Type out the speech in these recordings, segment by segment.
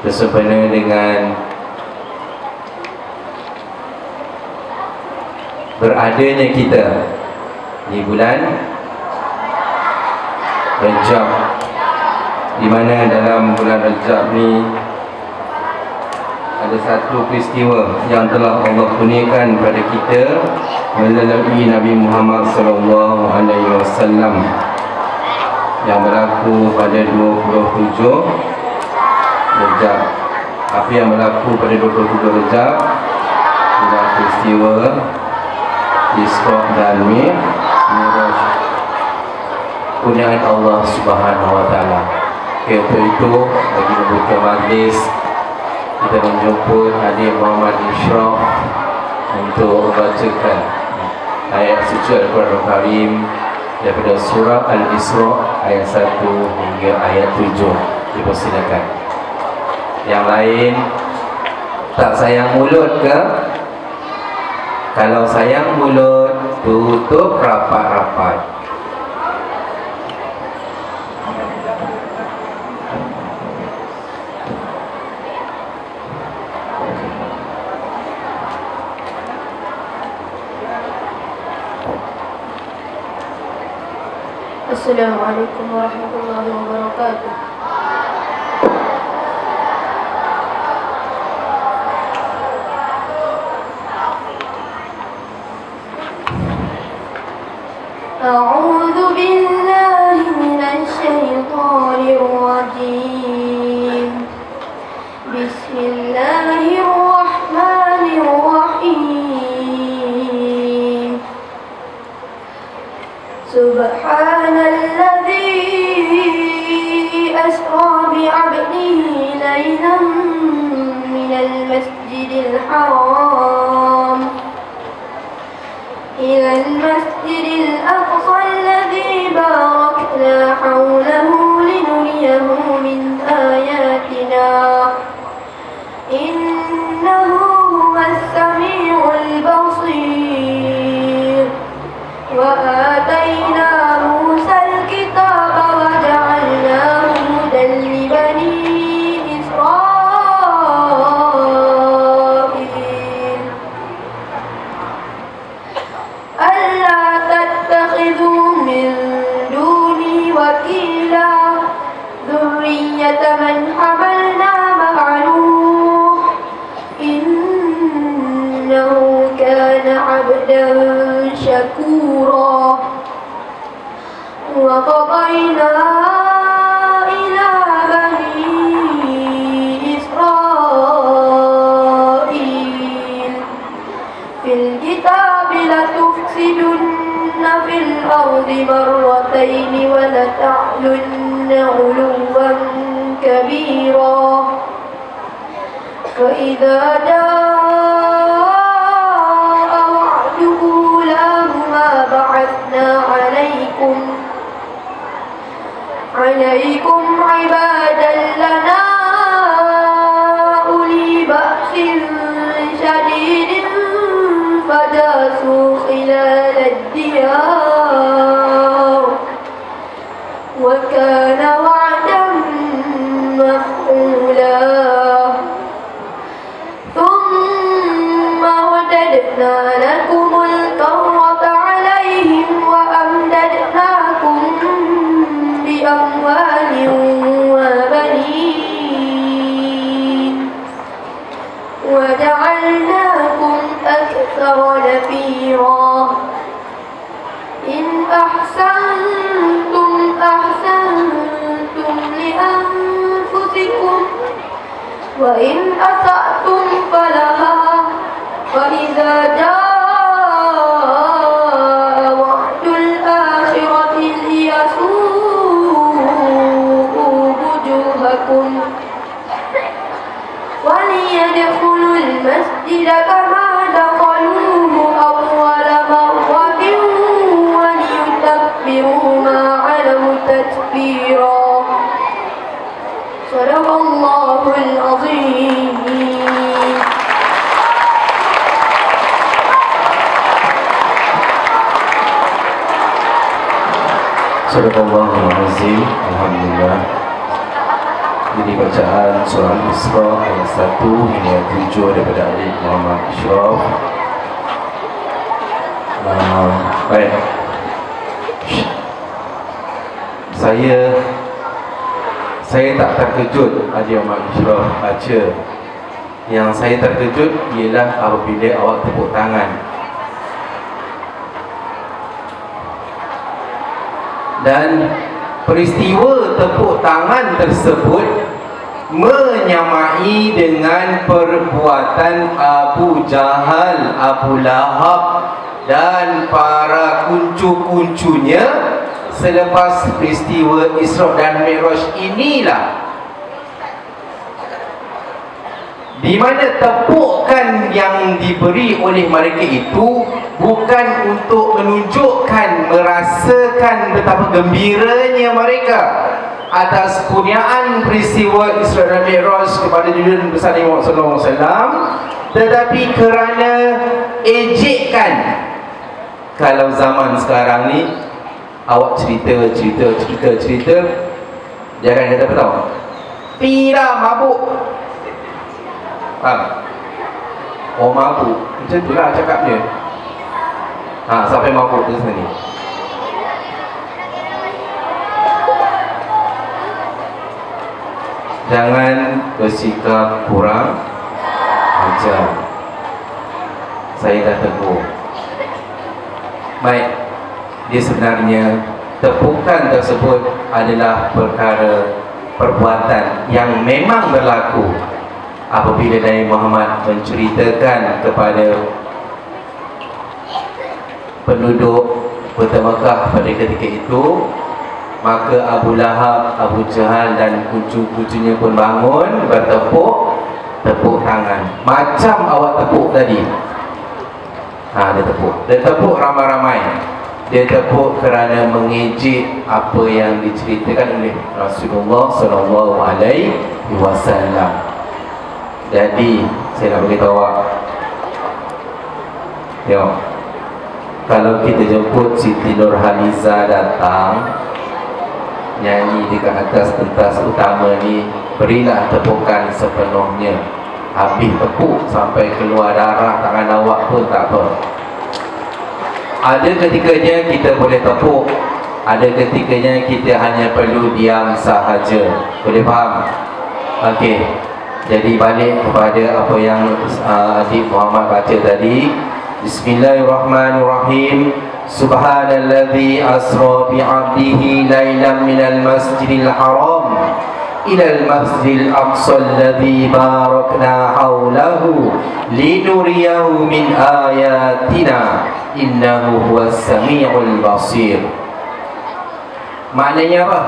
bersempena dengan beradanya kita di bulan Rajab, di mana dalam bulan Rajab ni ada satu peristiwa yang telah Allah kurniakan kepada kita melalui Nabi Muhammad SAW yang berlaku pada 27 Rajab. Apa yang berlaku pada 27 Rajab adalah peristiwa Isra dan Mi'raj, kurniaan Allah Subhanahu Wa Taala. Untuk itu, bagi membuka majlis, kita menjemput Hadir Muhammad Ishraf untuk membacakan ayat suci Al-Quran Al-Karim daripada surah Al-Isra ayat 1 hingga ayat 7. Dipersilakan. Yang lain tak sayang mulut ke? Kalau sayang mulut, tutup rapat-rapat. Assalamualaikum warahmatullahi wabarakatuh. أعوذ بالله من الشيطان الرجيم. بسم الله الرحمن الرحيم. سبحان الذي أسرى بعبده ليلا من المسجد الحرام إلى المسجد الأقصى الذي باركنا حوله لنريه من آياتنا إنه هو السميع البصير. وآتينا موسى الكتاب وجعلناه هدى لبني إسرائيل ألا تتخذوا من دوني وكيلا ذرية من حملنا مع نوح إنه كان عبدا شكورا. وقضينا إلى بني إسرائيل في الكتاب لتفسدن في الأرض مرتين ولتعلن علوا كبيرا. فإذا جاء وعد أولاهما بعثنا عليكم عبادا لنا أولي بأس شديد فجاسوا خلال الديار وكان وعدا مفعولا. ثم رددنا لكم الكرة عليهم وأمددناكم بأموال وبنين وجعلناكم أكثر نفيرا. إن أحسنتم أحسنتم لأنفسكم وإن أسأتم فلها. فإذا جاء وعد الآخرة ليسوءوا وجوهكم وليدخلوا المسجد كما دخلوه أول مرة وليتبروا ما علوا تتبيرا. صدق الله العظيم. Sadaqallahul Azim. Alhamdulillah. Jadi bacaan surah Al-Isra ayat 1 hingga 7 daripada Alif Muhammad Ashraf. Baik. Saya tak terkejut Adik Muhammad Ashraf baca. Yang saya terkejut ialah apabila awak tepuk tangan. Dan peristiwa tepuk tangan tersebut menyamai dengan perbuatan Abu Jahal, Abu Lahab dan para kuncu-kuncunya selepas peristiwa Isra dan Mi'raj inilah di mana tepukan yang diberi oleh mereka itu bukan untuk menunjukkan, merasakan betapa gembiranya mereka atas kurniaan peristiwa Isra dan Mi'raj kepada junjungan besar Nabi Muhammad SAW, tetapi kerana ejekkan. Kalau zaman sekarang ni awak cerita dia akan kata apa tahu? Tidak mabuk. Oh mabuk. Macam tu lah cakapnya. Sampai mabuk ke sini. Jangan bersikap kurang ajar. Saya dah tegur. Baik. Dia sebenarnya tepukan tersebut adalah perbuatan yang memang berlaku apabila Nabi Muhammad menceritakan kepada penduduk Kota Mekah pada ketika itu, maka Abu Lahab, Abu Jahal dan kucu-kucunya pun bangun tepuk tangan macam awak tepuk tadi. Dia tepuk ramai-ramai. Dia tepuk kerana mengejek apa yang diceritakan oleh Rasulullah SAW. Jadi saya nak beritahu awak, tengok, kalau kita jemput Siti Nurhaliza datang nyanyi dekat atas pentas utama ni, berilah tepukan sepenuhnya. Habis tepuk sampai keluar darah tangan awak pun tak apa. Ada ketikanya kita boleh tepuk, ada ketikanya kita hanya perlu diam sahaja. Boleh faham? Okey. Jadi balik kepada apa yang Adik Muhammad baca tadi. Bismillahirrahmanirrahim. Subhanalladzi asra bi'abdihi lailan minal masjidil haram ilal masjidil aqsa alladzi barakna haulahu linuriyahu min ayatina innahu huwas sami'ul basir. Maknanya apa?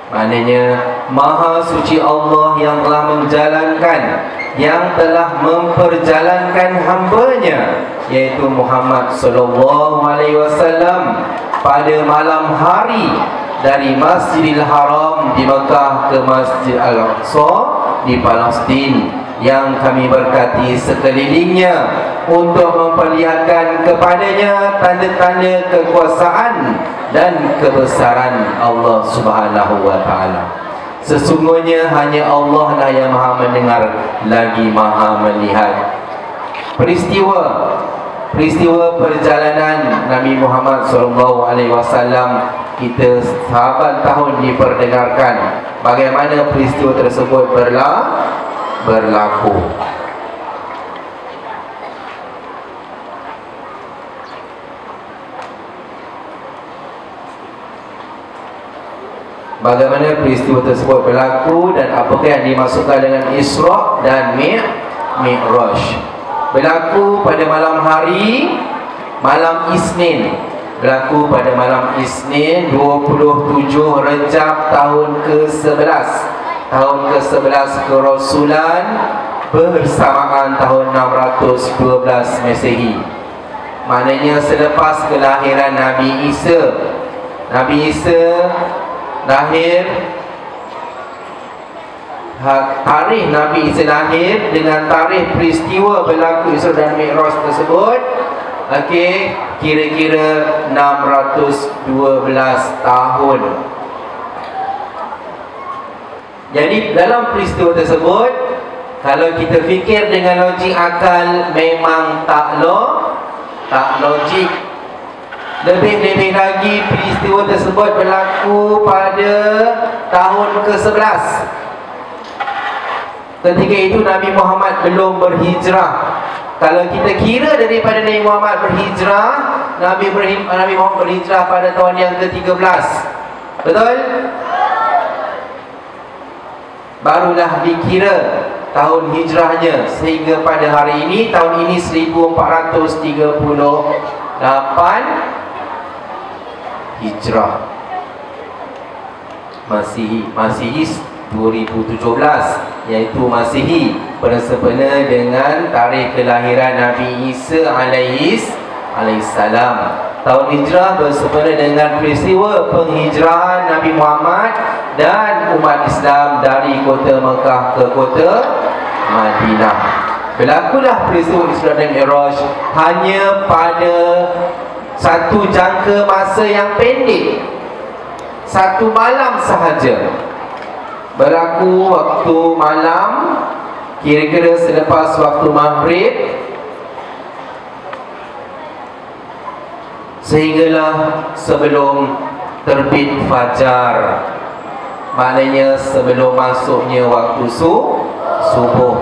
Maknanya Maha suci Allah yang telah menjalankan, yang telah memperjalankan hambanya, yaitu Muhammad sallallahu alaihi wasallam pada malam hari dari Masjidil Haram di Mekah ke Masjid Al-Aqsa di Palestin, yang kami berkati sekelilingnya untuk memperlihatkan kepadanya tanda-tanda kekuasaan dan kebesaran Allah Subhanahu wa Ta'ala. Sesungguhnya hanya Allah lah yang maha mendengar lagi maha melihat. Peristiwa perjalanan Nabi Muhammad SAW, kita sahabat tahun diperdengarkan bagaimana peristiwa tersebut berlaku. Bagaimana peristiwa tersebut berlaku dan apakah yang dimaksudkan dengan Isra dan Mi'raj. Berlaku pada malam hari, malam Isnin. Berlaku pada malam Isnin 27 Rejab tahun ke-11. Tahun ke-11 kerasulan bersamaan tahun 612 Masehi. Maknanya selepas kelahiran Nabi Isa. Nabi Isa lahir, tarikh Nabi Isa lahir dengan tarikh peristiwa berlaku Isra dan Mi'raj tersebut, okey, kira-kira 612 tahun. Jadi dalam peristiwa tersebut, kalau kita fikir dengan logik akal, memang tak logik. Lebih-lebih lagi peristiwa tersebut berlaku pada tahun ke-11. Ketika itu Nabi Muhammad belum berhijrah. Kalau kita kira daripada Nabi Muhammad berhijrah, Nabi Muhammad berhijrah pada tahun yang ke-13. Betul? Barulah dikira tahun hijrahnya, sehingga pada hari ini, tahun ini 1438 Hijrah. Masihi 2017, iaitu Masihi bersempena dengan tarikh kelahiran Nabi Isa alaihissalam. Tahun hijrah bersempena dengan peristiwa penghijrahan Nabi Muhammad dan umat Islam dari kota Mekah ke kota Madinah. Berlakulah peristiwa Isra dan Mi'raj hanya pada satu jangka masa yang pendek, satu malam sahaja. Berlaku waktu malam, kira-kira selepas waktu maghrib, sehinggalah sebelum terbit fajar. Maknanya sebelum masuknya waktu subuh.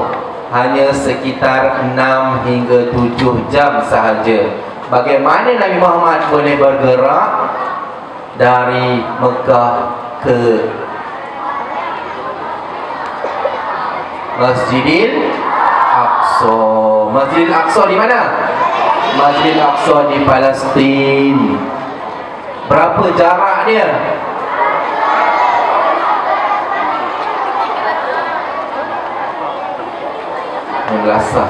Hanya sekitar 6 hingga 7 jam sahaja. Bagaimana Nabi Muhammad boleh bergerak dari Mekah ke Masjidil Aqsa. Masjidil Aqsa di mana? Masjidil Aqsa di Palestin. Berapa jarak dia? Menglasah.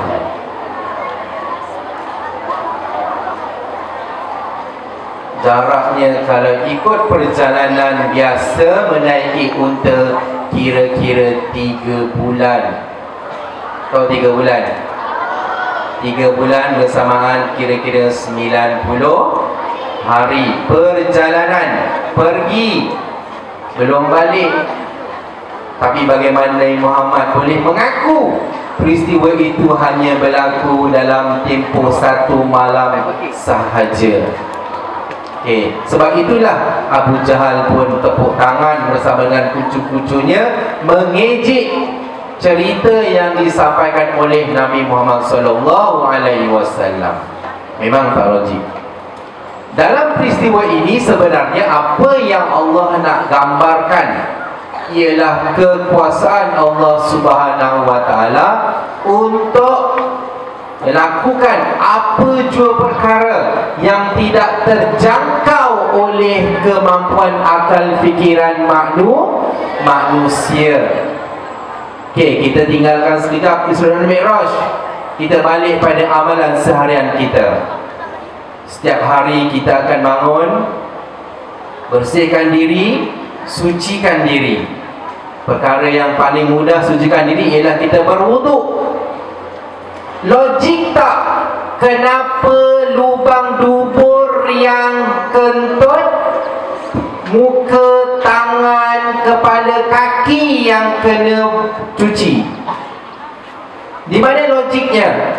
Jaraknya kalau ikut perjalanan biasa menaiki unta kira-kira 3 bulan. Atau 3 bulan? 3 bulan bersamaan kira-kira 90 hari perjalanan. Pergi, belum balik. Tapi bagaimana Nabi Muhammad boleh mengaku peristiwa itu hanya berlaku dalam tempoh 1 malam sahaja? Sebab itulah Abu Jahal pun tepuk tangan bersama dengan kucu-kucunya mengejek cerita yang disampaikan oleh Nabi Muhammad SAW. Memang tak logik. Dalam peristiwa ini sebenarnya apa yang Allah nak gambarkan ialah kekuasaan Allah Subhanahu wa Ta'ala untuk melakukan apa jua perkara yang tidak terjangkau oleh kemampuan akal fikiran manusia. Kita tinggalkan sekejap Isra dan Mi'raj. Kita balik pada amalan seharian kita. Setiap hari kita akan bangun, bersihkan diri, sucikan diri. Perkara yang paling mudah sucikan diri ialah kita berwuduk. Logik tak? Kenapa lubang dubur yang kentut, muka, tangan, kepala, kaki yang kena cuci? Di mana logiknya?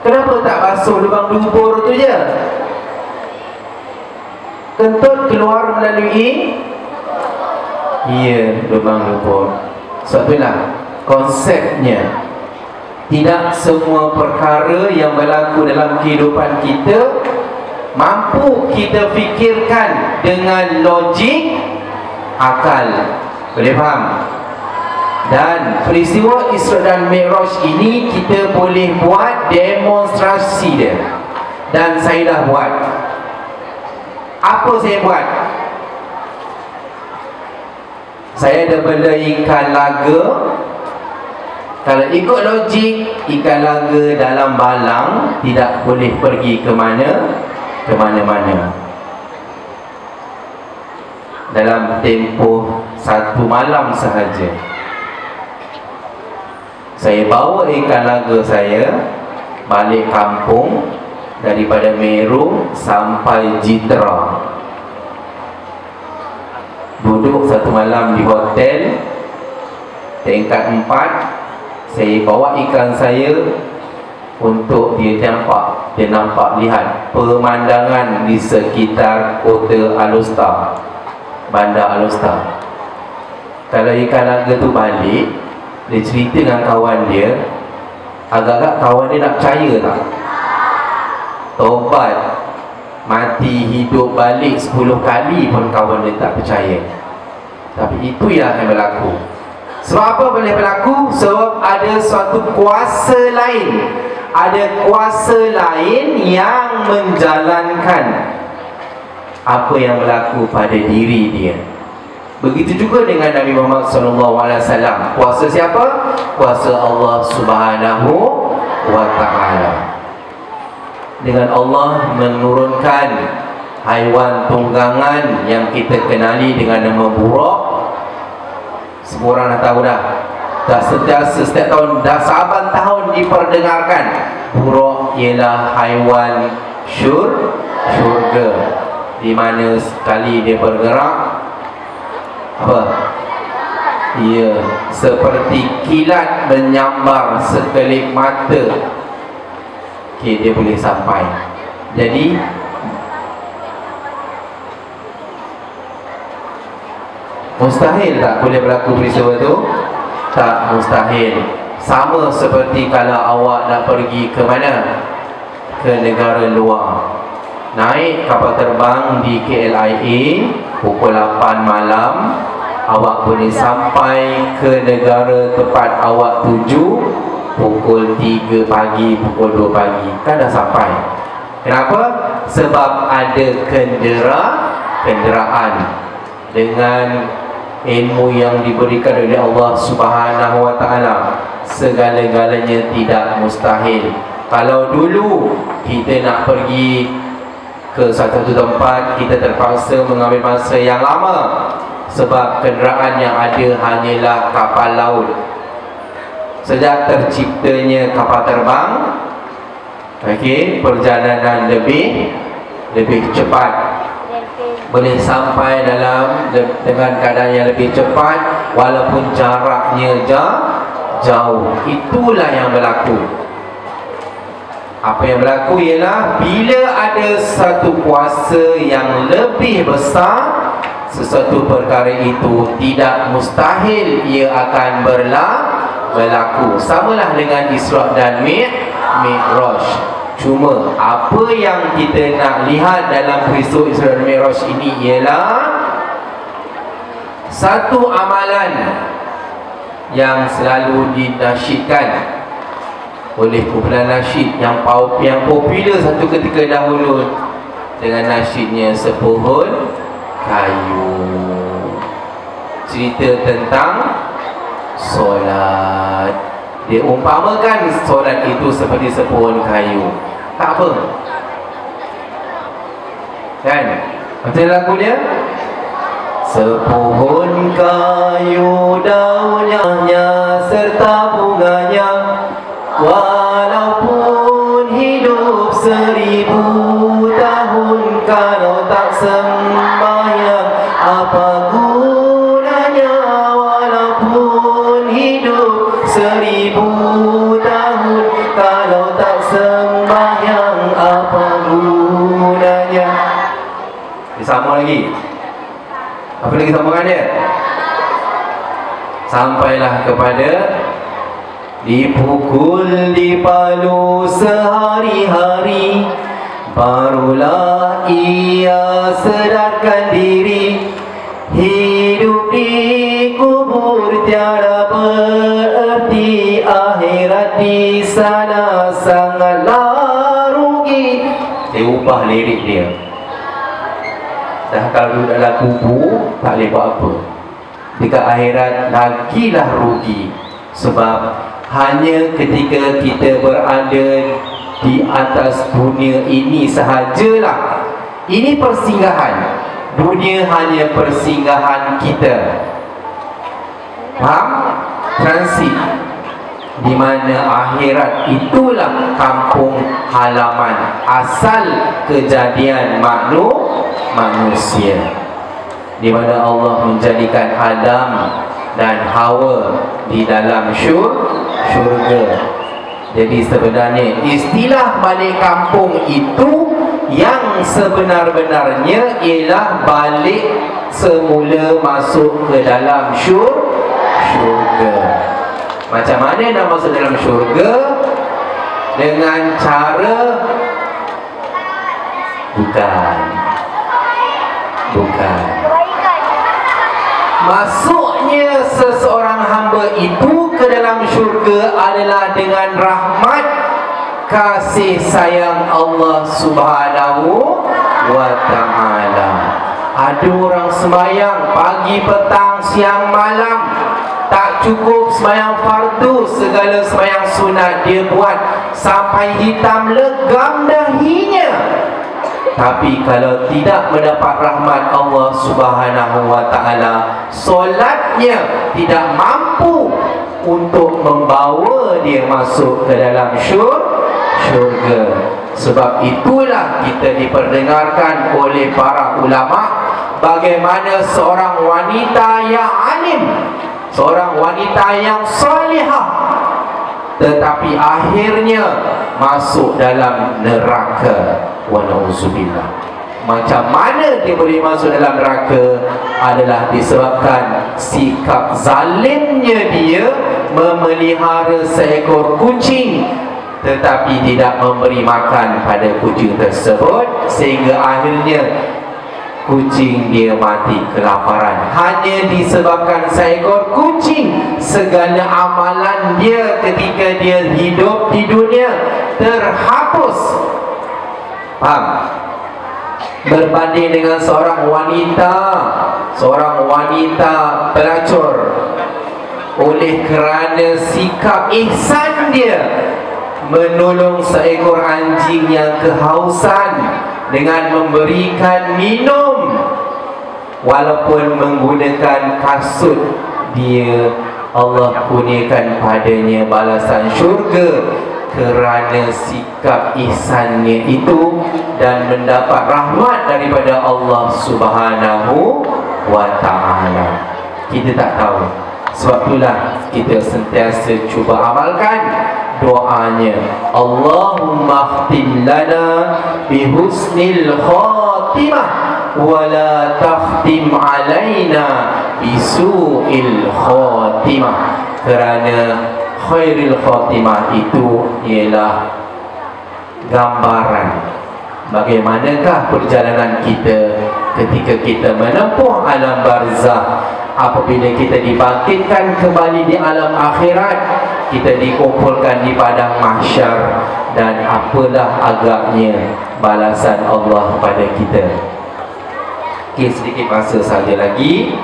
Kenapa tak basuh lubang dubur tu je? Kentut keluar melalui lubang dubur. Sebab itulah konsepnya. Tidak semua perkara yang berlaku dalam kehidupan kita mampu kita fikirkan dengan logik akal. Boleh faham? Dan peristiwa Isra dan Mi'raj ini kita boleh buat demonstrasi dia. Dan saya dah buat. Apa saya buat? Saya dah bela ikan laga. Kalau ikut logik, ikan laga dalam balang tidak boleh pergi ke mana-mana. Dalam tempoh 1 malam sahaja. Saya bawa ikan laga saya balik kampung daripada Meru sampai Jitra. duduk satu malam di hotel tingkat 4. Saya bawa ikan saya untuk dia nampak lihat pemandangan di sekitar kota Alor, bandar Alor. Kalau ikan naga tu balik, dia cerita dengan kawan dia, agak-agak kawan dia nak percaya tak? Tobat, mati hidup balik 10 kali pun kawan dia tak percaya. Tapi itu yang berlaku. Sebab apa boleh berlaku? Sebab ada suatu kuasa lain, ada kuasa lain yang menjalankan apa yang berlaku pada diri dia. Begitu juga dengan Nabi Muhammad SAW. Kuasa siapa? Kuasa Allah Subhanahu wa Ta'ala. Dengan Allah menurunkan haiwan tunggangan yang kita kenali dengan nama buruk. Semua orang dah tahu dah. Dah sentiasa setiap tahun, dah saban tahun diperdengarkan. Buruk ialah haiwan syurga, di mana sekali dia bergerak, apa? Ia seperti kilat menyambar sekelip mata. Okey, dia boleh sampai. Jadi mustahil tak boleh berlaku peristiwa itu? Tak mustahil. Sama seperti kalau awak nak pergi ke mana? Ke negara luar. Naik kapal terbang di KLIA pukul 8 malam, awak boleh sampai ke negara tempat awak tuju pukul 3 pagi, pukul 2 pagi. Kan dah sampai. Kenapa? Sebab ada kenderaan dengan ilmu yang diberikan oleh Allah Subhanahu wa Ta'ala. Segala-galanya tidak mustahil. Kalau dulu kita nak pergi ke satu tempat, kita terpaksa mengambil masa yang lama sebab kenderaan yang ada hanyalah kapal laut. Sejak terciptanya kapal terbang, okey, perjalanan lebih cepat, boleh sampai dengan keadaan yang lebih cepat walaupun jaraknya jauh. Itulah yang berlaku. Apa yang berlaku ialah bila ada satu kuasa yang lebih besar, sesuatu perkara itu tidak mustahil ia akan berlaku. Samalah dengan Isra' dan Mi'raj. Cuma apa yang kita nak lihat dalam peristiwa Isra' dan Mi'raj ini ialah satu amalan yang selalu dinasyidkan oleh kumpulan nasyid yang popular satu ketika dahulu dengan nasyidnya Sepohon Kayu. Cerita tentang solat. Dia umpamakan solat itu seperti sepohon kayu. Tak apa, kan? Macam lagu dia, sepohon kayu daunnya serta bunganya, walaupun hidup 1000 tahun, kalau tak sembahyang apa gunanya? Walaupun hidup 1000 tahun, kalau tak sembahyang apa gunanya? Disambung lagi. Apa lagi sambungan dia? Sampailah kepada dipukul, dipalu sehari-hari, barulah ia sedarkan diri. Hidup di kubur tiada bererti, akhirat di sana sangatlah rugi. Dia ubah lirik dia. Dah kalau duduk dalam kubur tak boleh buat apa, dekat akhirat lagilah rugi. Sebab hanya ketika kita berada di atas dunia ini sahajalah, ini persinggahan. Dunia hanya persinggahan kita. Faham? Transit. Di mana akhirat itulah kampung halaman asal kejadian manusia. di mana Allah menjadikan Adam dan Hawa di dalam syurga. Jadi sebenarnya istilah balik kampung itu yang sebenar-benarnya ialah balik semula masuk ke dalam syurga. Macam mana nak masuk dalam syurga? Dengan cara bukan masuknya seseorang hamba itu ke dalam syurga adalah dengan rahmat kasih sayang Allah Subhanahu wa ta'ala. Ada orang sembahyang pagi, petang, siang, malam, tak cukup sembahyang fardu, segala sembahyang sunat dia buat sampai hitam legam dahinya. Tapi kalau tidak mendapat rahmat Allah Subhanahu wa ta'ala, solatnya tidak mampu untuk membawa dia masuk ke dalam syurga. Sebab itulah kita diperdengarkan oleh para ulama bagaimana seorang wanita yang alim, seorang wanita yang salihah, tetapi akhirnya masuk dalam neraka. Wa na'udzubillah. Macam mana dia boleh masuk dalam neraka adalah disebabkan sikap zalimnya dia memelihara seekor kucing tetapi tidak memberi makan pada kucing tersebut, sehingga akhirnya kucing dia mati kelaparan. Hanya disebabkan seekor kucing, segala amalan dia ketika dia hidup di dunia terhapus. Faham? Berbanding dengan seorang wanita pelacur, oleh kerana sikap ihsan dia menolong seekor anjing yang kehausan dengan memberikan minum, walaupun menggunakan kasut dia, Allah kurniakan padanya balasan syurga kerana sikap ihsannya itu dan mendapat rahmat daripada Allah Subhanahu wa ta'ala. Kita tak tahu. Sebab itulah kita sentiasa cuba amalkan doanya, Allahumma khtim lana bihusnil khatimah wa la takhtim alaina bisu'il khatimah. Kerana khairil khatimah itu ialah gambaran bagaimanakah perjalanan kita ketika kita menempuh alam barzah. Apabila kita dibangkitkan kembali di alam akhirat, kita dikumpulkan di padang mahsyar, dan apalah agaknya balasan Allah pada kita. Okey, sedikit masa saja lagi.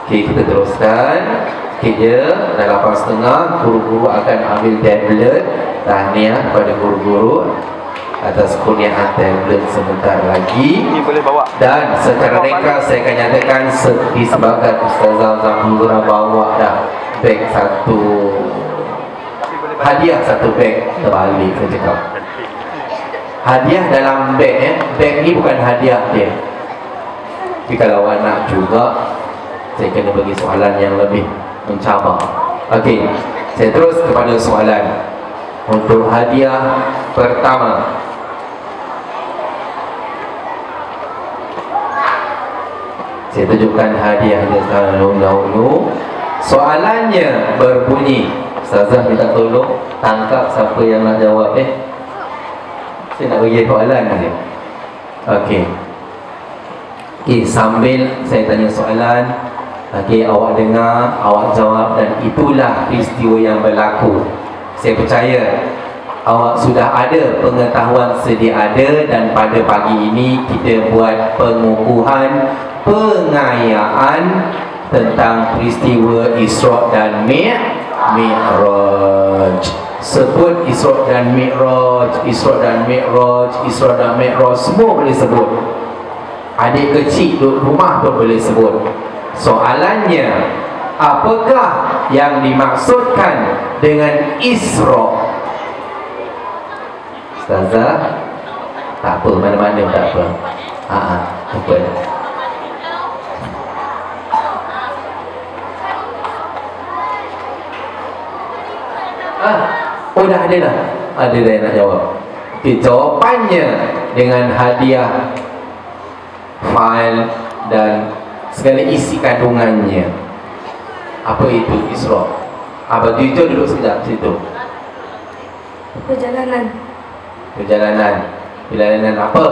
Okey, kita teruskan. Sekejap, dah 8.30, guru-guru akan ambil tablet. Tahniah kepada guru-guru atas kurniaan tablet sebentar lagi. Ini boleh bawa. Dan secara ringkas saya akan nyatakan disebabkan Ustazah Zahura bawa dah beg satu, hadiah satu beg. Terbalik saya cakap, hadiah dalam beg. Beg ni bukan hadiah dia. Tapi kalau awak nak juga, saya kena bagi soalan yang lebih mencabar. Okey, saya terus kepada soalan. Untuk hadiah pertama, saya tunjukkan hadiah dia dahulu. Soalannya berbunyi, Ustazah minta tolong tangkap siapa yang nak jawab. Saya nak bagi soalan dia. Okey. Okey, sambil saya tanya soalan, okey, awak dengar, awak jawab, dan itulah peristiwa yang berlaku. Saya percaya awak sudah ada pengetahuan sedia ada, dan pada pagi ini kita buat pengukuhan, pengayaan tentang peristiwa Isra dan Mi'raj. Sebut Isra dan Mi'raj, Isra dan Mi'raj, Isra dan Mi'raj, semua boleh sebut. Adik kecil duduk rumah pun boleh sebut. Soalannya, apakah yang dimaksudkan dengan Isra? Ustazah, tak apa, mana-mana tak apa. Apa? dah ada dah. Ada dah yang nak jawab. Okay, jawapannya dengan hadiah fail dan segala isi kandungannya. Apa itu Isra? Abang Tujuh duduk sekejap situ. Perjalanan. Perjalanan apa?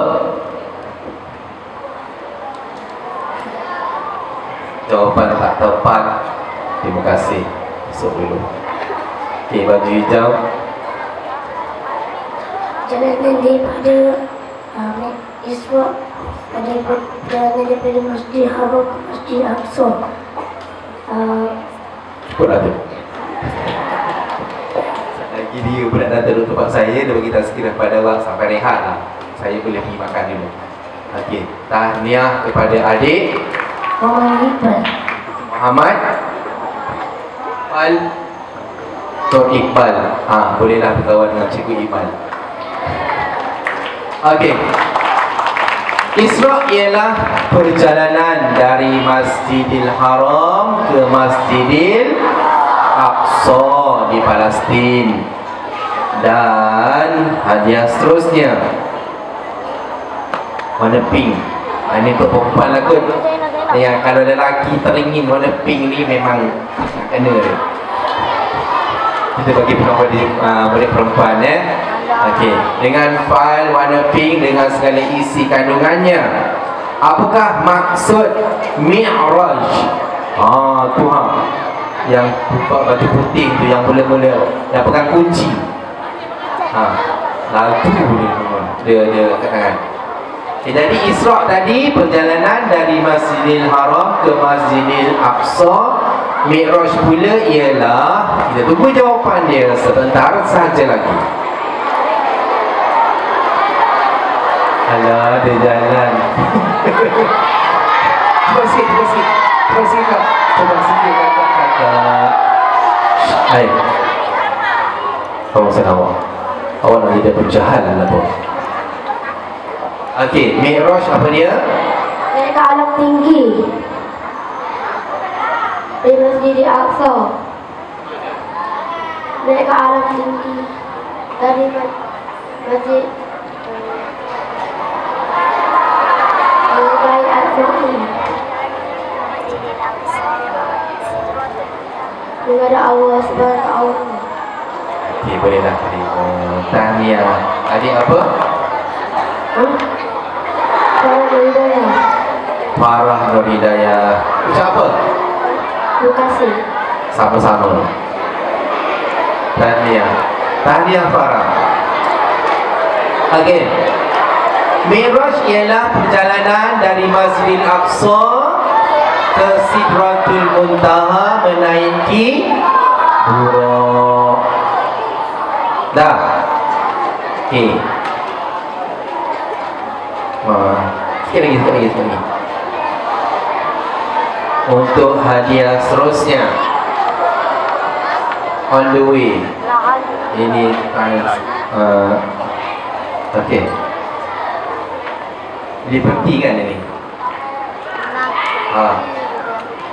Jawapan tak tepat. Terima kasih. Esok dulu. Okey, baju hijau. Perjalanan daripada Isra, perjalanan daripada Masjid Haram ke Masjid Aqsa. Cepatlah tu. Lagi dia pula datang duduk tempat saya. Dia bagi tazkirah pada awak sampai rehat lah. Saya boleh pergi makan dulu. Okey, tahniah kepada adik Muhammad Tor Iqbal. Bolehlah berkawan dengan Cikgu Iqbal. Okey. Isra ialah perjalanan dari Masjidil Haram ke Masjidil Aqsa di Palestin. Dan hadiah seterusnya warna pink. Ini untuk perempuan lah kot. Ya, kalau lelaki teringin warna pink ni memang kena dia. Kita bagi budak perempuan Okey, dengan fail warna pink dengan segala isi kandungannya. Apakah maksud Mi'raj? Tuhan yang buka batu putih tu, yang mula-mula yang pegang kunci. Lagu dia kat tangan. Jadi Isra tadi perjalanan dari Masjidil Haram ke Masjidil Aqsa. Mi'raj pula ialah, kita tunggu jawapan dia sebentar saja lagi. Alah, dia jalan. Terus sikit kakak. Hai. Kamu senang awak. Awak nak jadi penjahat lah pun. Okey, Mi'raj apa dia? Naik ke alam tinggi di Masjid Aqsa. Naik ke alam tinggi dari Masjid Al-Bait Al-Mu'in. Kepada Allah SWT. Okey, bolehlah. Tahniah. Adik apa? Farah Nur Hidayah. Farah Nur Hidayah. Ucap apa? Terima kasih. Sama-sama. Tahniah Farah. Okey. Mi'raj ialah perjalanan dari Masjidil Aqsa ke Sidratul Muntaha menaiki Buraq. Dah. Okey. Sikit lagi. Untuk hadiah seterusnya, on the way. Ini okey. Liberty kan ini?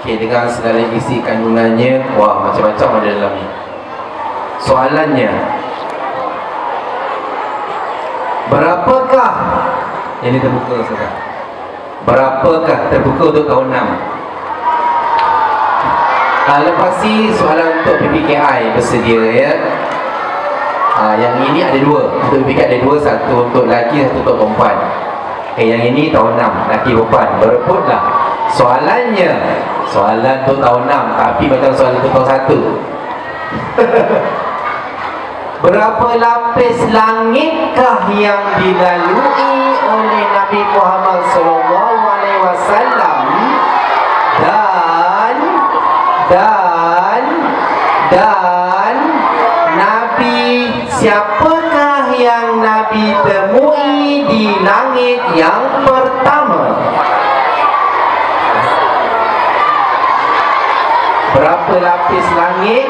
Okey, dengan segala isi kandungannya. Wah, macam-macam ada dalam ni. Soalannya, berapakah ini terbuka sekarang? Berapakah terbuka untuk tahun 6? Lepas ni soalan untuk PPKI bersedia ya. Yang ini ada dua. Untuk PPKI ada dua, satu untuk lelaki, satu untuk perempuan. Yang ini tahun 6, lelaki perempuan. Berebutlah. Soalan untuk tahun 6, tapi macam soalan untuk tahun 1. Berapa lapis langitkah yang dilalui oleh Nabi Muhammad SAW dan Nabi, siapakah yang Nabi temui di langit yang pertama? Berapa lapis langit,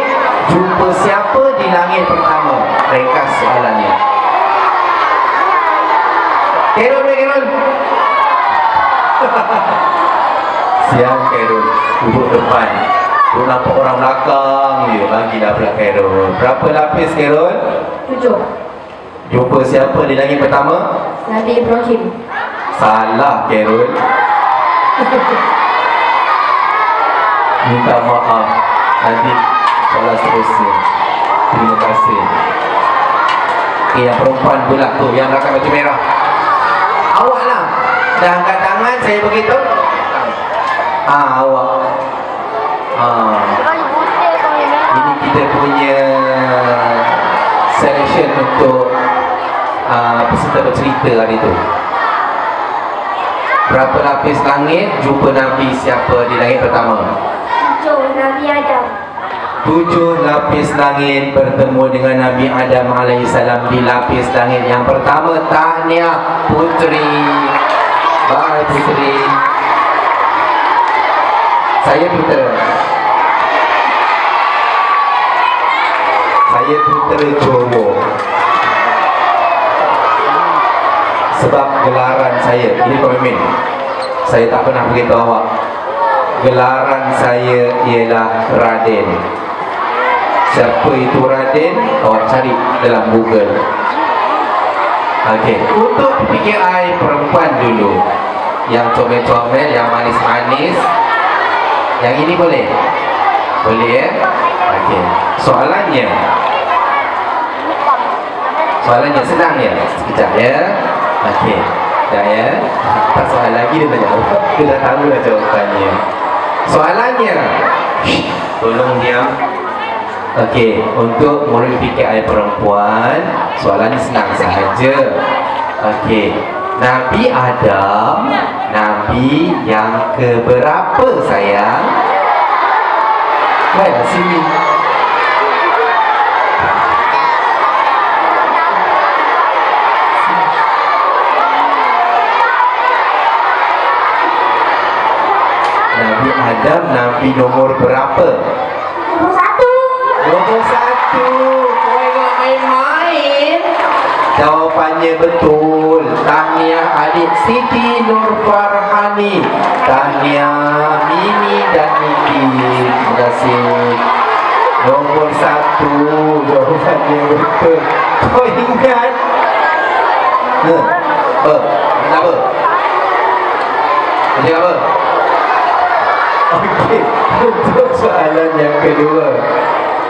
jumpa siapa di langit pertama? Ringkas soalannya. Kerun. Siang Kerun, duduk depan. Tu nampak orang belakang dia, bagilah pula Kerun. Berapa lapis Kerun? 7. Jumpa siapa di langit pertama? Nabi Ibrahim. Salah, Carol. Minta maaf. Nanti soalan seterusnya. Terima kasih. Okay, yang perempuan pula tu, yang belakang baju merah. Awak lah. Dah angkat tangan, saya beritahu. Awak. Ini kita punya selection untuk peserta bercerita hari tu. Berapa lapis langit jumpa Nabi siapa di langit pertama? 7. Nabi Adam. 7 lapis langit bertemu dengan Nabi Adam alaihissalam di lapis langit yang pertama. Tahniah putri. Bye putri. Saya putera. Saya putera Johor. Sebab gelaran saya, ini komitmen, saya tak pernah beritahu awak. Gelaran saya ialah Raden. Siapa itu Raden? Awak cari dalam Google. Okey, untuk PKI perempuan dulu, yang comel-comel, yang manis-manis. Yang ini boleh? Boleh ya? Okey. Soalannya senang ya? Sekejap ya. Okey. Dah ya. Tak soal lagi dia tanya. Dia dah tahu dah jawapannya. Soalannya, tolong diam. Okey, untuk murid PKI perempuan, soalannya senang sahaja. Okey. Nabi Adam, Nabi yang keberapa sayang? Baiklah sini. Nabi Adam, Nabi nomor berapa? Nomor 1. Nomor 1. Kau ingat main-main? Jawapannya betul. Tahniah adik Siti Nur Farhani. Tahniah Mimi dan Niki. Terima kasih. Nomor 1. Jawapannya betul. Kau ingat? Kenapa? Macam apa? Okey, untuk soalan yang kedua.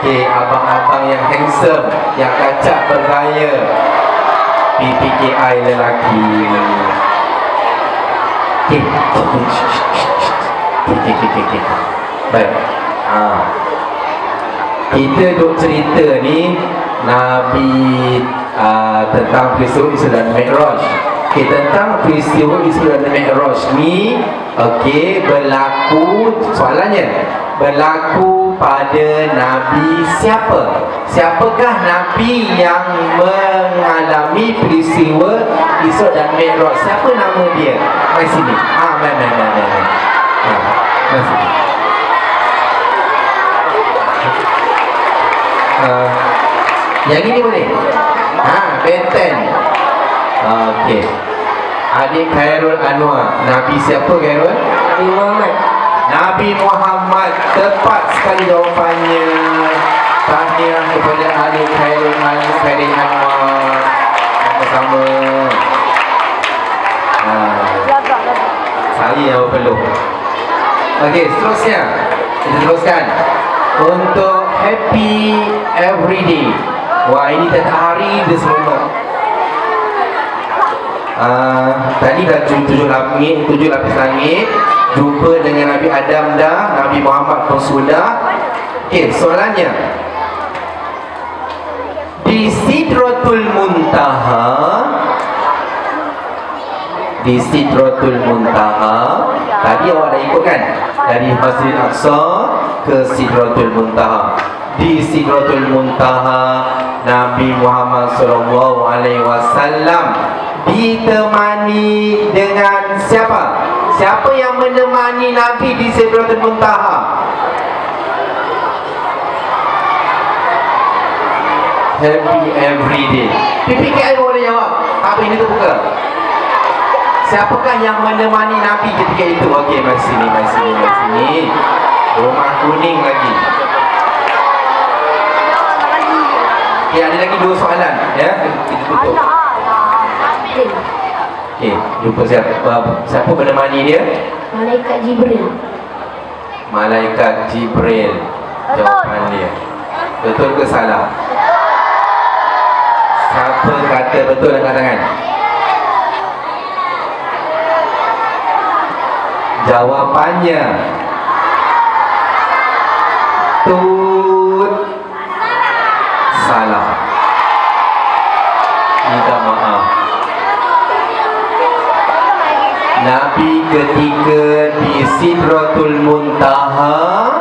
Okey, abang-abang yang handsome, yang kacak bergaya, PPKI lelaki. Okey. Baik. Kita duk cerita ni Nabi tentang peristiwa Isra dan Mi'raj. Okay, tentang peristiwa Isra dan Mi'raj ni, okey, berlaku, soalannya, berlaku pada Nabi siapa? Siapakah Nabi yang mengalami peristiwa Isra dan Mi'raj? Siapa nama dia? Mari sini. Mari. Mari sini. Yang ini boleh? Benten. Okey. Adik Khairul Anwar. Nabi siapa Khairul? Nabi Muhammad. Nabi Muhammad. Tepat sekali jawapannya. Tahniah kepada adik Khairul Anwar. Sama-sama. Saya yang berpeluh. Okey, seterusnya kita teruskan untuk Happy Everyday. Wah, ini tentang hari dia semua. Tadi dah 7 lapis langit. Jumpa dengan Nabi Adam dah, Nabi Muhammad pun sudah. Okey, soalannya, di Sidratul Muntaha, di Sidratul Muntaha, tadi awak dah ikut kan? Dari Masjid Aqsa ke Sidratul Muntaha. Di Sidratul Muntaha, Nabi Muhammad SAW ditemani dengan siapa? Siapa yang menemani Nabi di Sidratul Muntaha? Happy Everyday. PPKI boleh jawab. Apa ini terbuka? Siapakah yang menemani Nabi ketika itu? Okey, mari sini. Rumah kuning lagi. Ya, ada lagi 2 soalan ya. Kita tutup. Okey, jumpa siapa menemani dia? Malaikat Jibril. Malaikat Jibril. Jawapan dia betul ke salah? Siapa kata betul, angkat tangan. Jawapannya salah. Minta maaf. Nabi ketika di Sidratul Muntaha,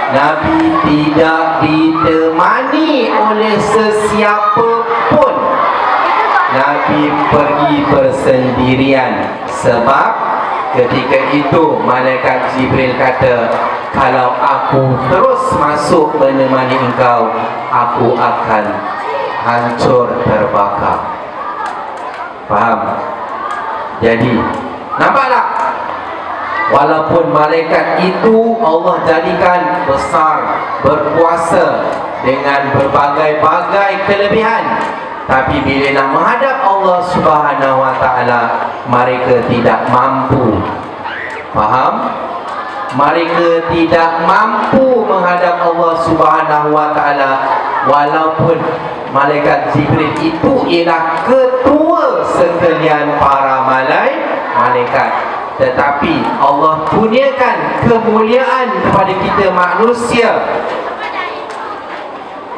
Nabi tidak ditemani oleh sesiapa pun. Nabi pergi bersendirian. Sebab ketika itu Malaikat Jibril kata, kalau aku terus masuk menemani engkau, aku akan hancur terbakar. Faham? Jadi nampaklah, walaupun malaikat itu Allah jadikan besar, berkuasa dengan berbagai-bagai kelebihan, tapi bila nak menghadap Allah Subhanahu Wa Taala, mereka tidak mampu. Faham? Mereka tidak mampu menghadap Allah Subhanahu Wa Taala, walaupun malaikat Jibril itu ialah ketua sekalian para malaikat. Tetapi Allah kurniakan kemuliaan kepada kita manusia,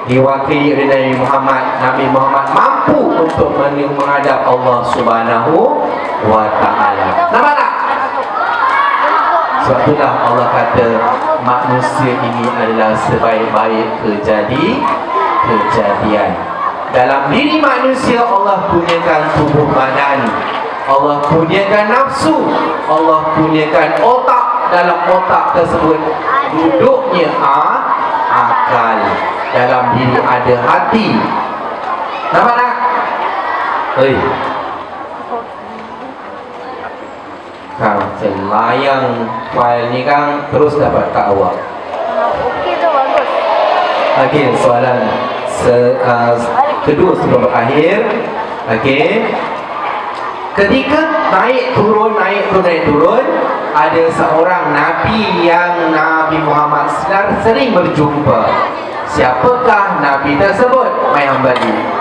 diwakili oleh Nabi Muhammad. Nabi Muhammad mampu untuk menghadap Allah Subhanahu Wa Taala. Nampak tak? Sebab itulah Allah kata manusia ini adalah sebaik-baik kejadian. Dalam diri manusia Allah kurniakan tubuh badan, Allah kurniakan nafsu, Allah kurniakan otak. Dalam otak tersebut duduknya akal. Dalam diri ada hati. Nampak tak? Kang, selayang file ni Kang, terus dapat kat awak. Okey tu, bagus. Okey, soalan kedua sebelum berakhir. Okey, ketika naik turun, ada seorang Nabi yang Nabi Muhammad sering berjumpa. Siapakah Nabi tersebut? Mai Hambali.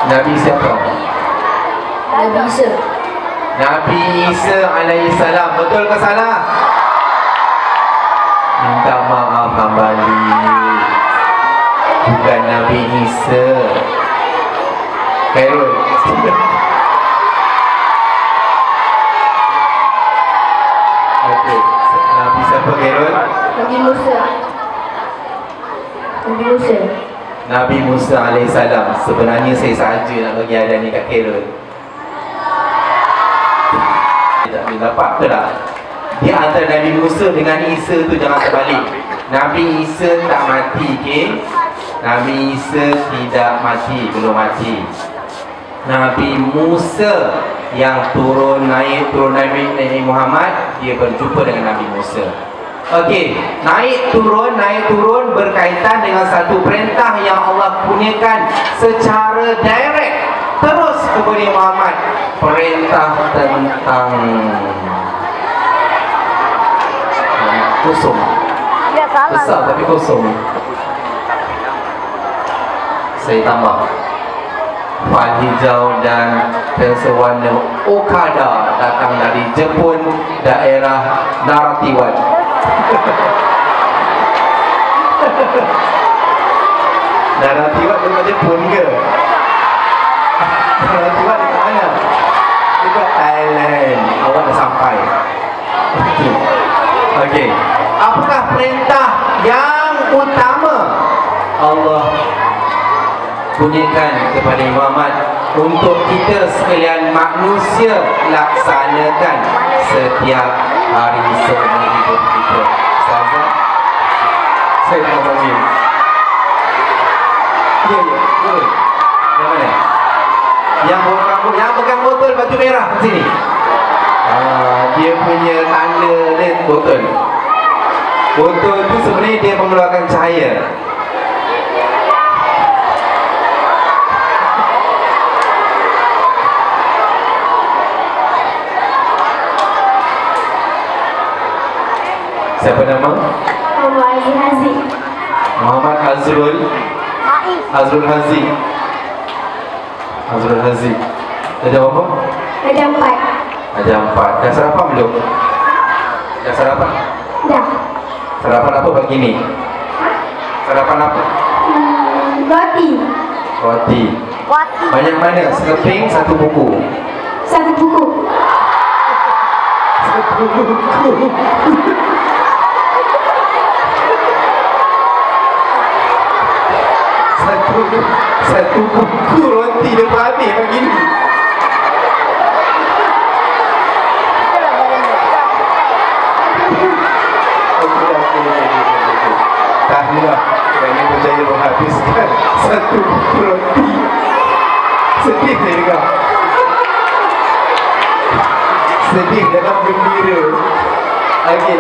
Nabi siapa? Nabi Isa. Nabi Isa alaihissalam. Betul ke salah? Minta maaf Hambali, bukan Nabi Isa. Khairul. Okey, Nabi siapa Khairul? Nabi Musa. Nabi Musa. Nabi Musa alaihissalam. Sebenarnya saya sahaja nak bagi hadiah ni kat Khairul. Tak boleh dapat ke tak? Di antara Nabi Musa dengan Isa tu jangan terbalik. Nabi Isa tak mati, okey? Nabi Isa tidak mati, belum mati. Nabi Musa yang turun naik Nabi Muhammad, dia berjumpa dengan Nabi Musa. Okey, naik turun berkaitan dengan satu perintah yang Allah kurniakan secara direct terus kepada Muhammad. Perintah tentang kosong. Ya, salah. Besar tapi kosong. Saya tambah fal hijau dan bersewarna Okada datang dari Jepun, daerah Naratiwat. Naratiwat dekat Jepun ke? Naratiwat dekat mana? Dekat Thailand. Awak dah sampai. Okey. Apakah perintah yang utama Allah kurniakan kepada Muhammad untuk kita sekalian manusia laksanakan setiap hari seumur hidup kita? Ustazah, saya nak panggil. Ya, boleh. Yang mana? Yang pegang botol baju merah sini. Dia punya tanda dia botol. Botol tu sebenarnya dia mengeluarkan cahaya. Siapa nama? Muhammad Hazi. Muhammad Azrul Hazi. Azrul Hazi. Ada berapa? Ada 4. Ada 4. Dah sarapan belum? Dah sarapan? Dah. Sarapan apa pagi ni? Sarapan apa? Roti. Roti. Banyak mana? Sekeping, satu buku. Satu buku. Satu buku. Satu buku roti dia habis pagi ni. Tahniah kerana berjaya menghabiskan satu buku roti. Sedih saya dengar. Sedih dalam gembira. Okey.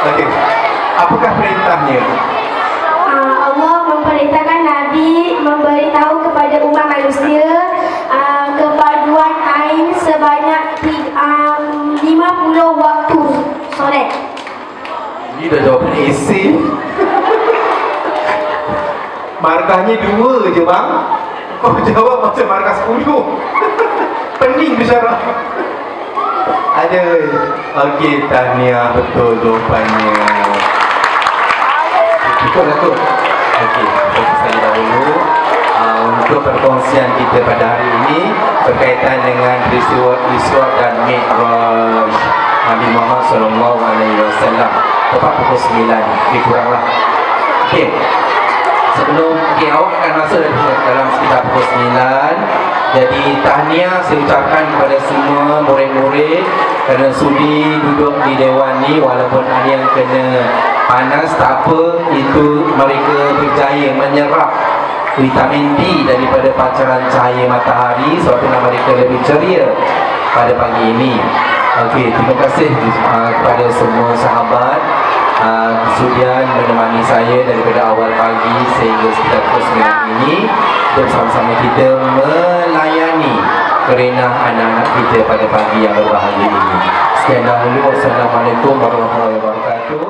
Okey. Apakah perintahnya? Allah memerintahkan Nabi memberitahu kepada umat manusia kepaduan air sebanyak 50 waktu solat. Ini dah jawapan esei. Markahnya 2 je bang. Kau jawab macam markah 10. Pening bicara. Ada. Okey, tahniah, betul jawapannya. Cukup lah tu. Okey, fokus sekali dahulu untuk perkongsian kita pada hari ini berkaitan dengan peristiwa Isra dan Mi'raj Nabi Muhammad SAW. Tepat pukul 9, lebih kuranglah. Okey. Sebelum awak akan masuk dalam sekitar pukul 9. Jadi tahniah saya ucapkan kepada semua murid-murid kerana sudi duduk di dewan ni, walaupun ada yang kena panas tak apa, itu mereka berjaya menyerap vitamin D daripada pancaran cahaya matahari sebab itulah mereka lebih ceria pada pagi ini. Okey, terima kasih kepada semua sahabat kesudian menemani saya daripada awal pagi sehingga sekitar pukul 9 ini untuk sama-sama kita melayani kerenah anak-anak kita pada pagi yang berbahagia ini. Sekian dahulu. Wassalamualaikum warahmatullahi wabarakatuh.